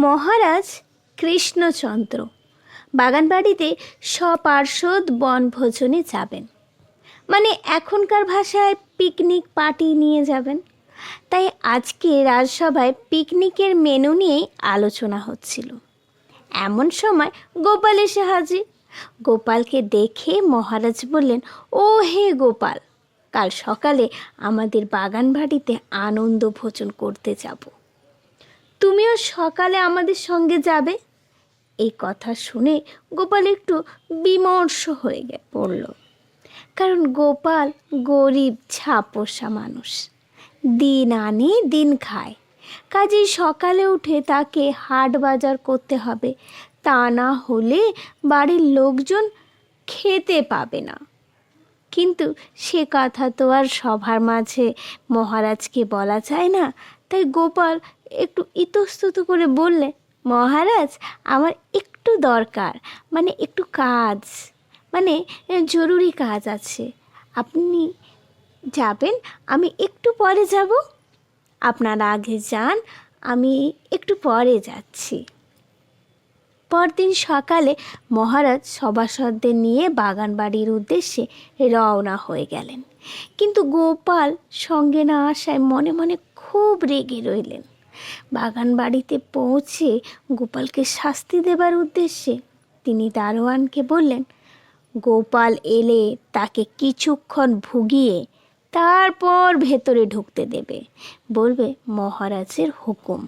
মহারাজ কৃষ্ণচন্দ্র বাগানবাড়িতে সপার্ষদ বনভোজনে যাবেন, মানে এখনকার ভাষায় পিকনিক পার্টি নিয়ে যাবেন। তাই আজকে রাজসভায় পিকনিকের মেনু নিয়েই আলোচনা হচ্ছিল। এমন সময় গোপাল এসে হাজির। গোপালকে দেখে মহারাজ বললেন, ও হে গোপাল, কাল সকালে আমাদের বাগানবাড়িতে আনন্দ ভোজন করতে যাব, তুমিও সকালে আমাদের সঙ্গে যাবে। এই কথা শুনে গোপাল একটু বিমর্ষ হয়ে পড়ল, কারণ গোপাল গরিব ছাপোষা মানুষ, দিন আনে দিন খায়। কাজেই সকালে উঠে তাকে হাট বাজার করতে হবে, তা না হলে বাড়ির লোকজন খেতে পাবে না। কিন্তু সে কথা তো আর সবার মাঝে মহারাজকে বলা যায় না। তাই গোপাল একটু ইতস্তত করে বললে, মহারাজ, আমার একটু দরকার, মানে একটু কাজ, মানে জরুরি কাজ আছে। আপনি যাবেন, আমি একটু পরে যাব। আপনারা আগে যান, আমি একটু পরে যাচ্ছি। পরদিন সকালে মহারাজ সভাসদদের নিয়ে বাগানবাড়ির উদ্দেশ্যে রওনা হয়ে গেলেন। কিন্তু গোপাল সঙ্গে না আসায় মনে মনে খুব রেগে রইলেন। বাগানবাড়িতে পৌঁছে গোপালকে শাস্তি দেবার উদ্দেশ্যে তিনি দারোয়ানকে বললেন, গোপাল এলে তাকে কিছুক্ষণ ভুগিয়ে তারপর ভেতরে ঢুকতে দেবে, বলবে মহারাজের হুকুম,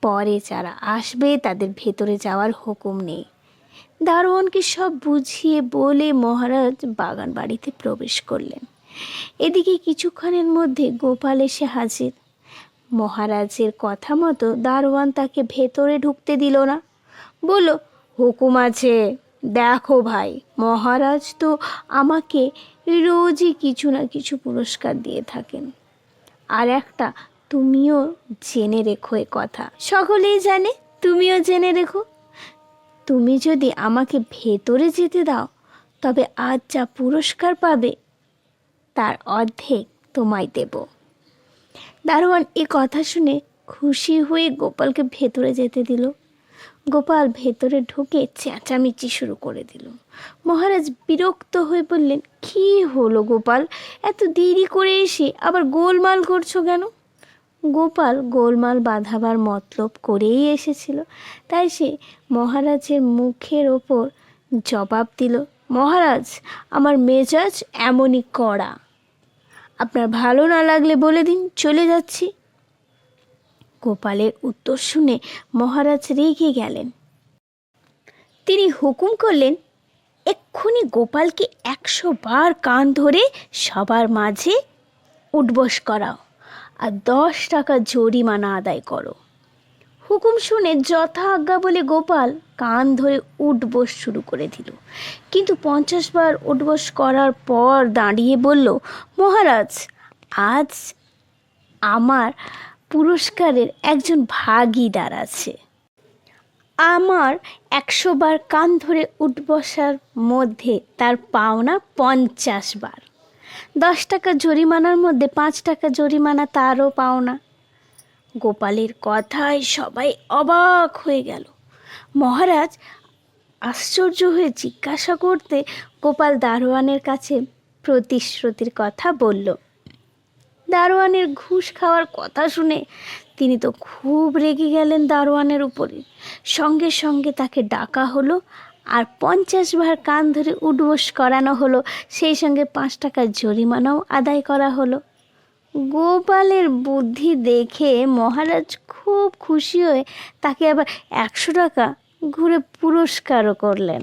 পরে যারা আসবে তাদের ভেতরে যাওয়ার হুকুম নেই। দারোয়ানকে সব বুঝিয়ে বলে মহারাজ বাগান বাড়িতে প্রবেশ করলেন। এদিকে কিছুক্ষণের মধ্যে গোপাল এসে হাজির। মহারাজের কথা মতো দারোয়ান তাকে ভেতরে ঢুকতে দিল না, বলল, হুকুম আছে। দেখো ভাই, মহারাজ তো আমাকে রোজই কিছু না কিছু পুরস্কার দিয়ে থাকেন, আর একটা তুমিও জেনে রেখো, এ কথা সকলেই জানে, তুমিও জেনে রেখো। তুমি যদি আমাকে ভেতরে যেতে দাও, তবে আজ যা পুরস্কার পাবে তার অর্ধেক তোমায় দেব। দারোয়ান এ কথা শুনে খুশি হয়ে গোপালকে ভেতরে যেতে দিল। গোপাল ভেতরে ঢুকে চেঁচামেচি শুরু করে দিল। মহারাজ বিরক্ত হয়ে বললেন, কী হলো গোপাল, এত দেরি করে এসে আবার গোলমাল করছো কেন? গোপাল গোলমাল বাঁধাবার মতলব করেই এসেছিল, তাই সে মহারাজের মুখের ওপর জবাব দিল, মহারাজ, আমার মেজাজ এমনই কড়া, আপনার ভালো না লাগলে বলে দিন, চলে যাচ্ছি। গোপালের উত্তর শুনে মহারাজ রেগে গেলেন। তিনি হুকুম করলেন, এক্ষুনি গোপালকে 100 বার কান ধরে সবার মাঝে উঠবস করাও, আর 10 টাকা জরিমানা আদায় করো। হুকুম শুনে যথা আজ্ঞা বলে গোপাল কান ধরে উঠবস শুরু করে দিল। কিন্তু 50 বার উঠবস করার পর দাঁড়িয়ে বলল, মহারাজ, আজ আমার পুরস্কারের একজন ভাগীদার আছে। আমার 100 বার কান ধরে উঠবসার মধ্যে তার পাওনা 50 বার। 10 টাকা জরিমানার মধ্যে 5 টাকা জরিমানা তারও পাওনা। গোপালের কথায় সবাই অবাক হয়ে গেল। মহারাজ আশ্চর্য হয়ে জিজ্ঞাসা করতে গোপাল দারোয়ানের কাছে প্রতিশ্রুতির কথা বলল। দারোয়ানের ঘুষ খাওয়ার কথা শুনে তিনি তো খুব রেগে গেলেন দারোয়ানের উপরে। সঙ্গে সঙ্গে তাকে ডাকা হলো, আর 50 বার কান ধরে উঠবস করানো হলো, সেই সঙ্গে 5 টাকার জরিমানাও আদায় করা হলো। গোপালের বুদ্ধি দেখে মহারাজ খুব খুশি হয়ে তাকে আবার 100 টাকা ঘুরে পুরস্কারও করলেন।